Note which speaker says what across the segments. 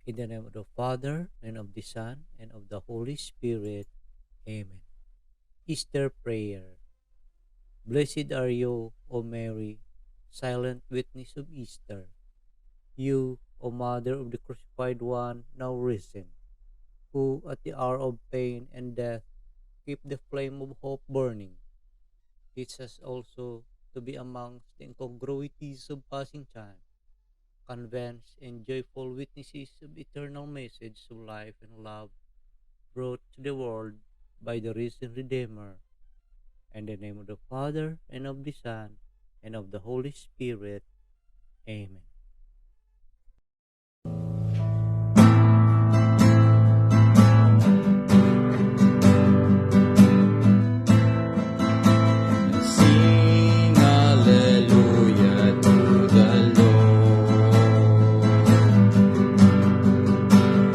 Speaker 1: In the name of the Father, and of the Son, and of the Holy Spirit. Amen. Easter Prayer. Blessed are you, O Mary, silent witness of Easter. You, O Mother of the Crucified One, now risen, who at the hour of pain and death keep the flame of hope burning. Teach us also to be amongst the incongruities of passing time, convinced and joyful witnesses of eternal message of life and love brought to the world by the risen Redeemer. In the name of the Father, and of the Son, and of the Holy Spirit. Amen.
Speaker 2: Sing hallelujah to the Lord,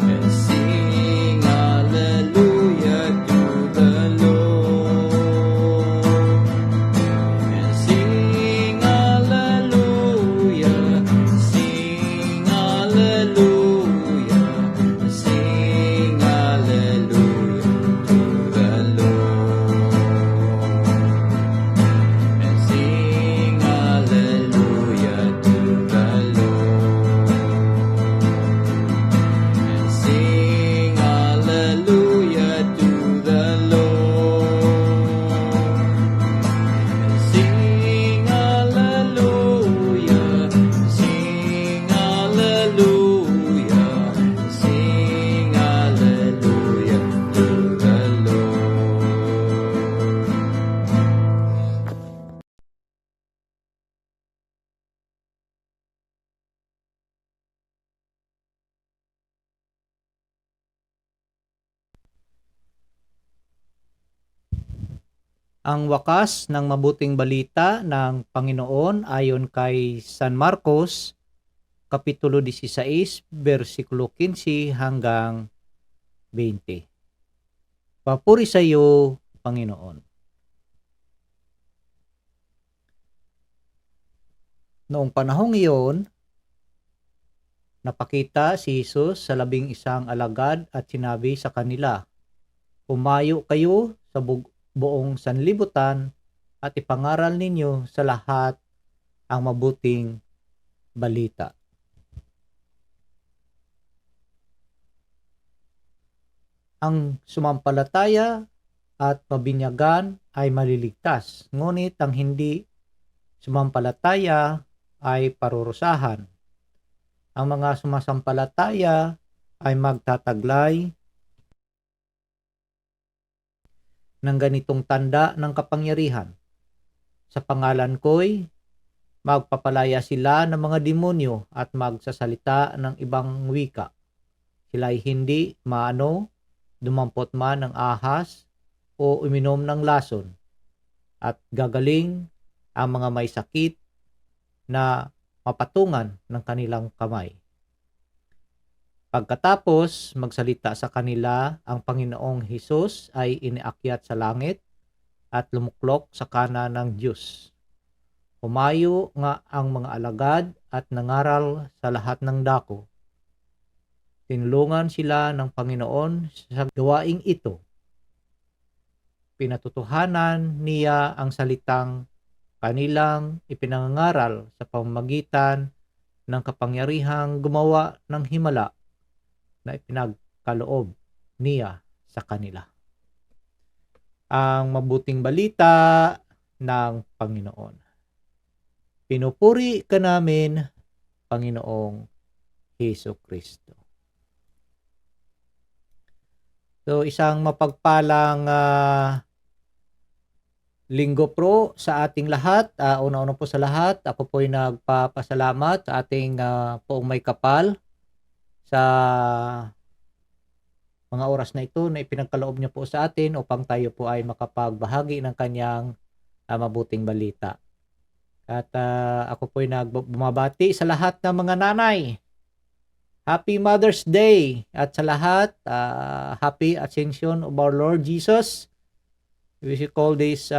Speaker 2: and sing hallelujah to the Lord, and sing hallelujah, sing hallelujah, sing hallelujah to the Lord. And sing hallelujah to the Lord. And sing hallelujah to the Lord. And sing hallelujah. Sing hallelujah. Sing hallelujah to the Lord.
Speaker 3: Ang wakas ng mabuting balita ng Panginoon ayon kay San Marcos, Kapitulo 16, versikulo 15 hanggang 20. Papuri sa iyo, Panginoon. Noong panahong iyon, napakita si Jesus sa 11 alagad at sinabi sa kanila, "Pumayo kayo sa buong sanlibutan at ipangaral ninyo sa lahat ang mabuting balita. Ang sumampalataya at mabinyagan ay maliligtas, ngunit ang hindi sumampalataya ay parurusahan. Ang mga sumasampalataya ay magtataglay ng ganitong tanda ng kapangyarihan. Sa pangalan ko'y magpapalaya sila ng mga demonyo at magsasalita ng ibang wika. Sila'y hindi maano, dumampot man ng ahas o uminom ng lason, at gagaling ang mga may sakit na mapatungan ng kanilang kamay. Pagkatapos magsalita sa kanila, ang Panginoong Hesus ay iniakyat sa langit at lumuklok sa kanan ng Diyos. Humayo nga ang mga alagad at nangaral sa lahat ng dako. Tinulungan sila ng Panginoon sa gawaing ito. Pinatutuhanan niya ang salitang kanilang ipinangangaral sa pamamagitan ng kapangyarihang gumawa ng himala na ipinagkaloob niya sa kanila. Ang mabuting balita ng Panginoon. Pinupuri ka namin, Panginoong Hesukristo. So, isang mapagpalang linggo pro sa ating lahat. Una-una po sa lahat, ako po'y nagpapasalamat sa ating poong may kapal sa mga oras na ito na ipinagkaloob niya po sa atin upang tayo po ay makapagbahagi ng kanyang mabuting balita. At ako po'y bumabati sa lahat ng mga nanay. Happy Mother's Day! At sa lahat, Happy Ascension of our Lord Jesus. We should call this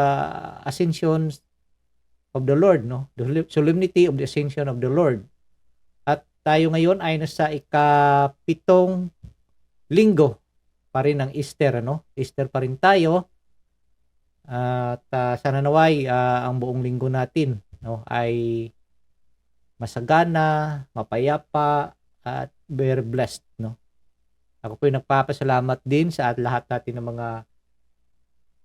Speaker 3: Ascension of the Lord, no? The solemnity of the Ascension of the Lord. At tayo ngayon ay nasa ikapitong linggo pa rin ng Easter, ano? Easter pa rin tayo. At sana naway ang buong linggo natin, no, ay masagana, mapayapa, at very blessed, no? Ako po yung nagpapasalamat din sa lahat natin ng mga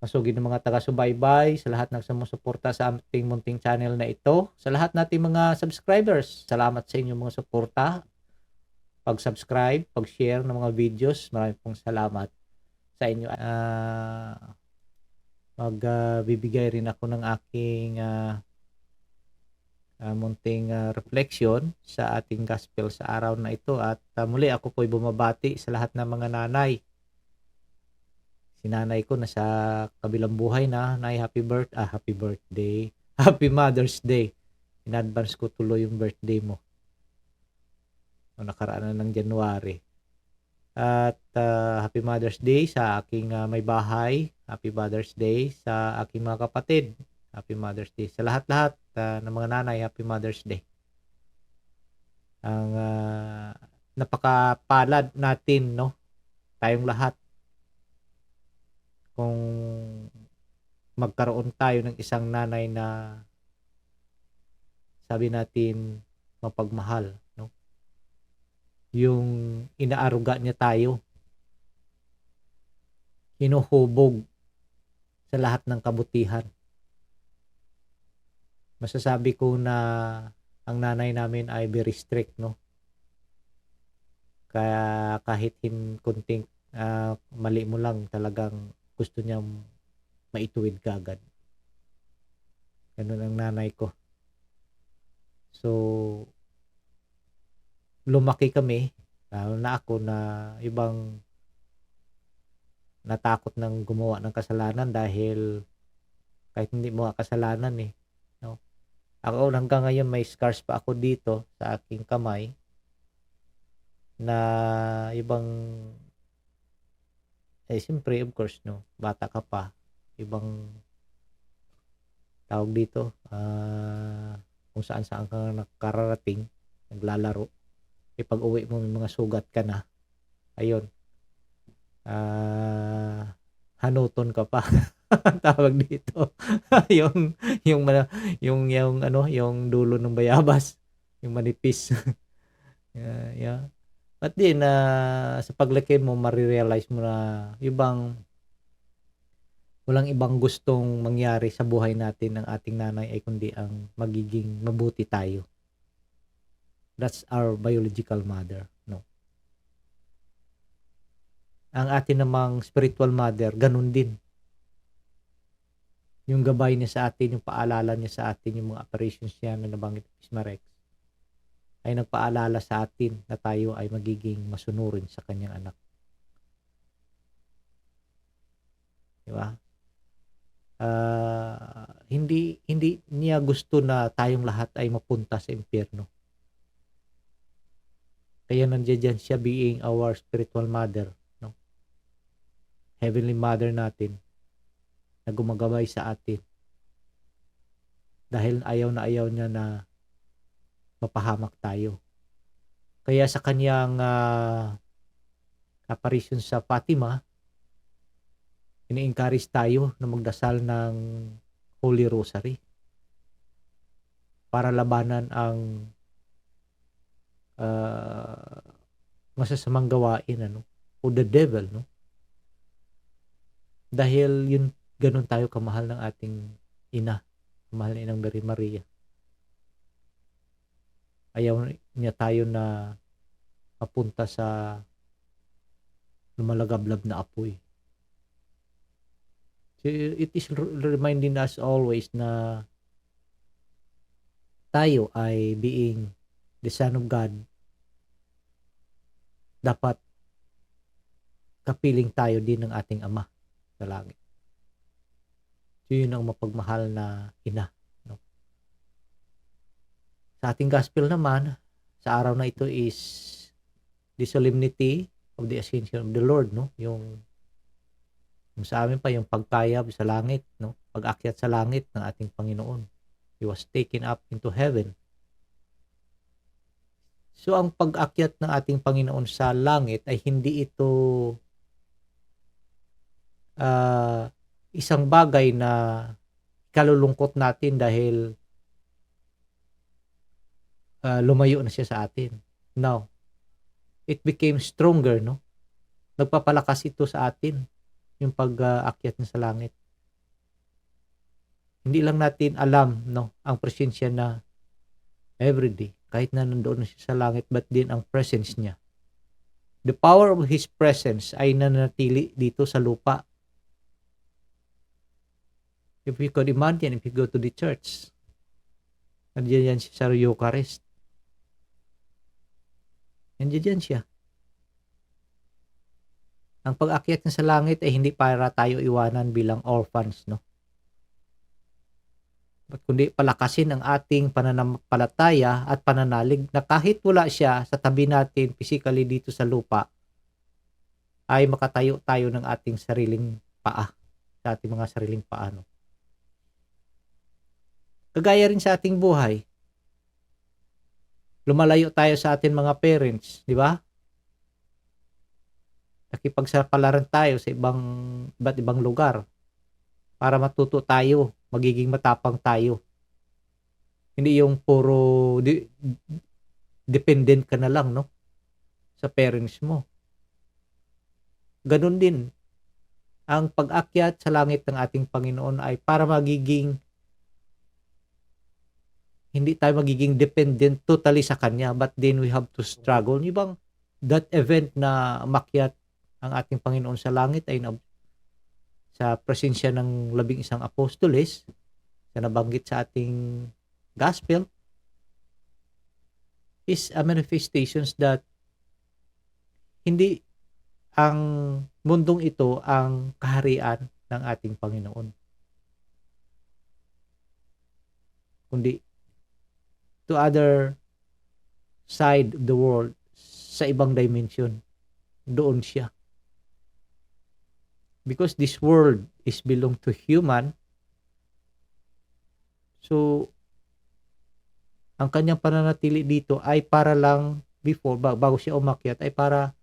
Speaker 3: masugid ng mga taga-subaybay, sa lahat ng sumusuporta sa ating munting channel na ito, sa lahat nating mga subscribers. Salamat sa inyong mga suporta, pag-subscribe, pag-share ng mga videos. Maraming pong salamat sa inyo. Magbibigay rin ako ng aking munting reflection sa ating gospel sa araw na ito, at muli ako po'y bumabati sa lahat ng mga nanay. Si nanay ko nasa kabilang buhay na. Nay, happy birthday, happy Mother's Day. In advance ko tuloy yung birthday mo, nakaraan na ng January. At happy Mother's Day sa aking may bahay. Happy Mother's Day sa aking mga kapatid. Happy Mother's Day sa lahat-lahat ng mga nanay. Happy Mother's Day. Ang napakapalad natin, no, tayong lahat, kung magkaroon tayo ng isang nanay na sabi natin mapagmahal, no? Yung inaaruga niya tayo, hinuhubog sa lahat ng kabutihan. Masasabi ko na ang nanay namin ay very strict, no? Kaya kahit kunting mali mo lang, talagang gusto niyang maituwid ka agad. Ganun ang nanay ko. So, lumaki kami, lalo na ako, na ibang natakot ng gumawa ng kasalanan dahil kahit hindi mo kasalanan eh. No? Ako hanggang ngayon may scars pa ako dito sa aking kamay na ibang siyempre, of course, no, bata ka pa, ibang tawag dito, kung saan ka nakararating, naglalaro, pag uwi mo may mga sugat ka na, ayun, hanuton ka pa. Tawag dito. yung dulo ng bayabas, yung manipis. Yeah. But din sa paglaki mo, marirealize mo na walang ibang gustong mangyari sa buhay natin ng ating nanay ay kundi ang magiging mabuti tayo. That's our biological mother, no? Ang atin namang spiritual mother, ganun din. Yung gabay niya sa atin, yung paalala niya sa atin, yung mga operations niya na nabanggit ni Marex, ay nagpaalala sa atin na tayo ay magiging masunurin sa kanyang anak. Diba? Hindi niya gusto na tayong lahat ay mapunta sa impyerno. Kaya nandiyan siya being our spiritual mother, no? Heavenly mother natin na gumagabay sa atin. Dahil ayaw na ayaw niya na mapahamak tayo. Kaya sa kanyang apparition sa Fatima, ini-encourage tayo na magdasal ng Holy Rosary para labanan ang masasamang gawain, ano, o the devil, no? Dahil yun, ganun tayo kamahal ng ating ina, kamahal ng Inang Mary Maria. Ayaw niya tayo na mapunta sa lumalagablab na apoy. So, it is reminding us always na tayo ay being the Son of God. Dapat kapiling tayo din ng ating Ama sa langit. So, yun ang mapagmahal na ina. Sa ating gospel naman, sa araw na ito is the solemnity of the ascension of the Lord, no? Yung sa amin pa yung pagkayab sa langit, no? Pag-akyat sa langit ng ating Panginoon. He was taken up into heaven. So, ang pag-akyat ng ating Panginoon sa langit ay hindi ito isang bagay na kalulungkot natin dahil lumayo na siya sa atin. No, it became stronger, no? Nagpapalakas ito sa atin, yung pag-akyat niya sa langit. Hindi lang natin alam, no, ang presensya na everyday, kahit na nandoon na siya sa langit, but din ang presence niya. The power of His presence ay nanatili dito sa lupa. If you could imagine, if you go to the church, nandiyan yan siya sa Eucharist. Nandiyan siya. Ang pag-akyat niya sa langit ay hindi para tayo iwanan bilang orphans, no? But kundi palakasin ang ating pananampalataya at pananalig na kahit wala siya sa tabi natin physically dito sa lupa, ay makatayo tayo ng ating sariling paa, sa ating mga sariling paa, no? Kagaya rin sa ating buhay, lumalayo tayo sa ating mga parents, di ba? Nakipagsapalaran tayo sa iba't ibang lugar para matuto tayo, magiging matapang tayo. Hindi yung puro dependent ka na lang, no, sa parents mo. Ganun din ang pag-akyat sa langit ng ating Panginoon ay para hindi tayo magiging dependent totally sa Kanya, but then we have to struggle. Yung bang that event na umakyat ang ating Panginoon sa langit ay sa presensya ng 11 apostoles na nabanggit sa ating gospel is a manifestations that hindi ang mundong ito ang kaharian ng ating Panginoon, kundi to other side of the world, sa ibang dimension, doon siya. Because this world is belong to human, so ang kanyang pananatili dito ay para lang bago siya umakyat ay para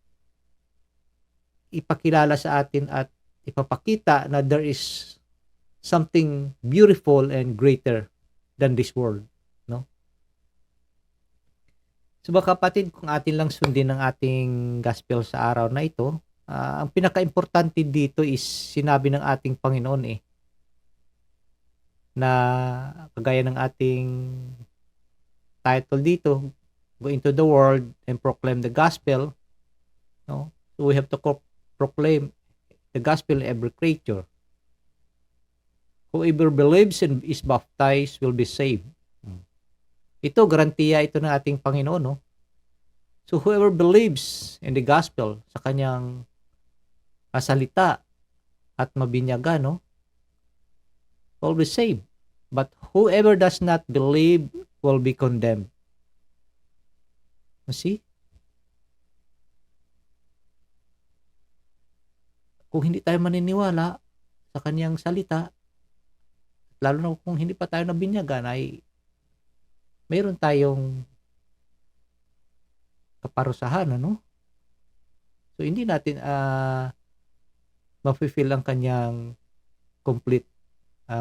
Speaker 3: ipakilala sa atin at ipapakita na there is something beautiful and greater than this world, no? So baka kapatid, kung atin lang sundin ang ating gospel sa araw na ito, ang pinaka-importante dito is sinabi ng ating Panginoon na kagaya ng ating title dito, go into the world and proclaim the gospel, no? So we have to proclaim the gospel in every creature. Whoever believes and is baptized will be saved. Ito, garantiya ito ng ating Panginoon, no? So whoever believes in the gospel, sa kanyang salita at mabinyagan, no, will be saved. But whoever does not believe will be condemned. See? Kung hindi tayo maniniwala sa kanyang salita, lalo na kung hindi pa tayo nabinyagan, ay mayroon tayong kaparusahan, ano? So hindi natin ma-fulfill ang kanyang complete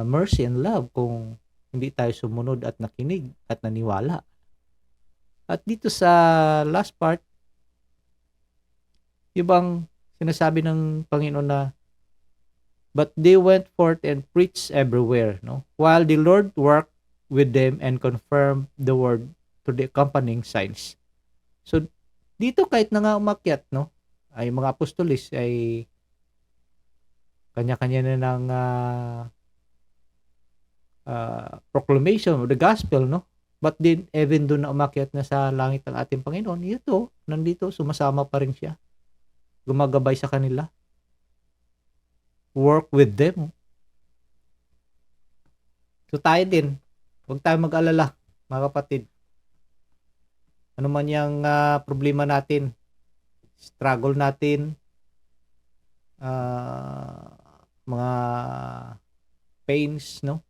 Speaker 3: mercy and love kung hindi tayo sumunod at nakinig at naniwala. At dito sa last part, yung bang sinasabi ng Panginoon na, but they went forth and preached everywhere, no? While the Lord worked with them and confirmed the word to the accompanying signs. So dito kahit na nga umakyat, no, ay mga apostolis ay kanya-kanya na ng proclamation of the gospel, no? But then even doon na umakyat na sa langit ang ating Panginoon, ito, nandito, sumasama pa rin siya. Gumagabay sa kanila. Work with them. So tayo din, huwag tayo mag-alala, mga kapatid. Ano man yung problema natin, struggle natin, mga pains, no?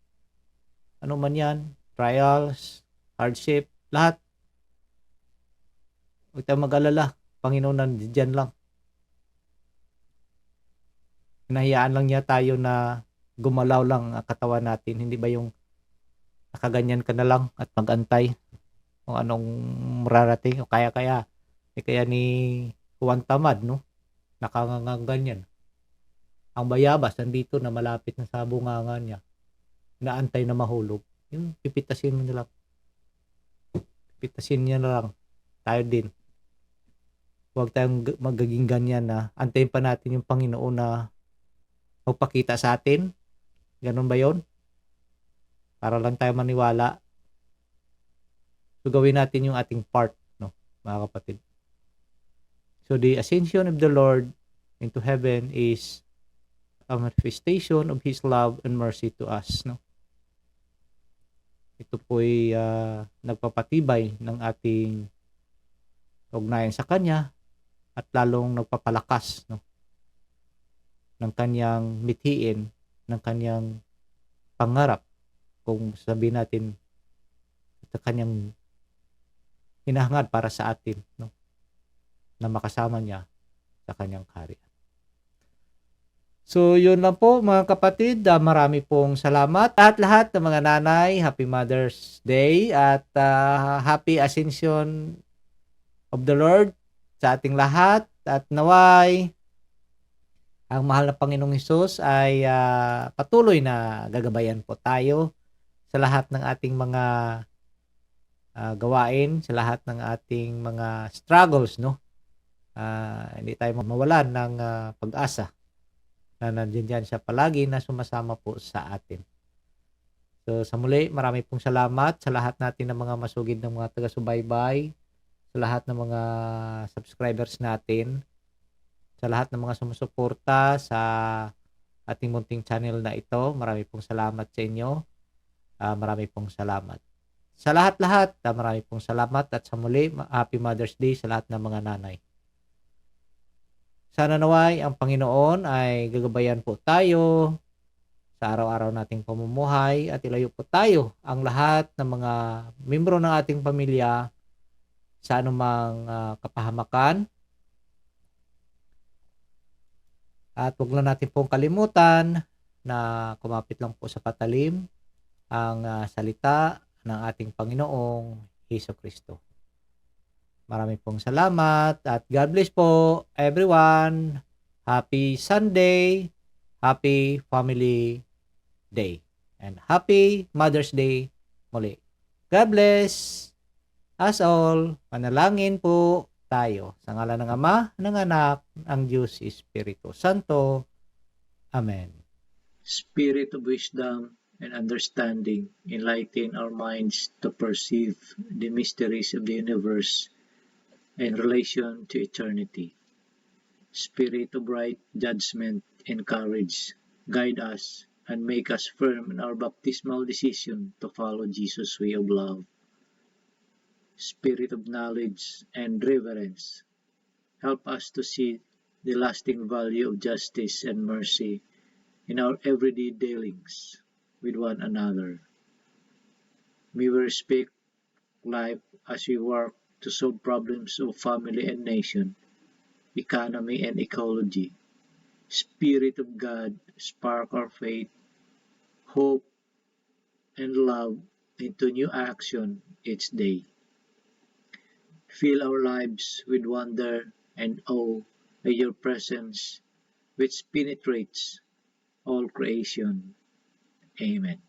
Speaker 3: Ano man yan, trials, hardship, lahat. Huwag tayong mag-alala. Panginoon nandiyan lang. Hinahayaan lang niya tayo na gumalaw lang ang katawan natin. Hindi ba yung nakaganyan ka na lang at mag-antay kung anong mararating o kaya kaya ni Juan Tamad, no? Nakanganganganyan. Ang bayabas nandito na malapit na sa bunganga niya. Naantay na mahulog. Yung pipitasin mo na lang. Pipitasin niya na lang. Tayo din. Huwag tayong magiging ganyan na antayin pa natin yung Panginoon na magpakita sa atin. Ganun ba yon? Para lang tayo maniwala. So gawin natin yung ating part, no, mga kapatid. So the ascension of the Lord into heaven is a manifestation of His love and mercy to us, no. Ito po'y nagpapatibay ng ating ugnayan sa Kanya at lalong nagpapalakas, no, ng Kanyang mithiin, ng Kanyang pangarap, kung sabihin natin sa Kanyang hinahangad para sa atin, no, na makasama niya sa Kanyang kaharian. So, yun lang po mga kapatid. Marami pong salamat. At lahat ng mga nanay, Happy Mother's Day at Happy Ascension of the Lord sa ating lahat. At naway, ang mahal na Panginoong Hesus ay patuloy na gagabayan po tayo sa lahat ng ating mga gawain, sa lahat ng ating mga struggles, no? Hindi tayo mawalan ng pag-asa na nandiyan siya palagi na sumasama po sa atin. So sa muli, marami pong salamat sa lahat natin ng mga masugid ng mga taga-subaybay, sa lahat ng mga subscribers natin, sa lahat ng mga sumusuporta sa ating munting channel na ito. Marami pong salamat sa inyo. Marami pong salamat. Sa lahat-lahat, marami pong salamat at sa muli, Happy Mother's Day sa lahat ng mga nanay. Sana naway ang Panginoon ay gagabayan po tayo sa araw-araw nating pamumuhay at ilayo po tayo ang lahat ng mga membro ng ating pamilya sa anumang kapahamakan. At huwag lang natin pong kalimutan na kumapit lang po sa patalim ang salita ng ating Panginoong Hesukristo. Maraming pong salamat at God bless po everyone. Happy Sunday, Happy Family Day, and Happy Mother's Day muli. God bless us all. Manalangin po tayo. Sa ngalan ng Ama, ng Anak, ng Diyos Espiritu Santo. Amen.
Speaker 4: Spirit of wisdom and understanding, enlighten our minds to perceive the mysteries of the universe in relation to eternity. Spirit of right judgment and courage, guide us and make us firm in our baptismal decision to follow Jesus' way of love. Spirit of knowledge and reverence, help us to see the lasting value of justice and mercy in our everyday dealings with one another. May we respect life as we work to solve problems of family and nation, economy and ecology. Spirit of God, spark our faith, hope, and love into new action each day. Fill our lives with wonder and awe by your presence, which penetrates all creation. Amen.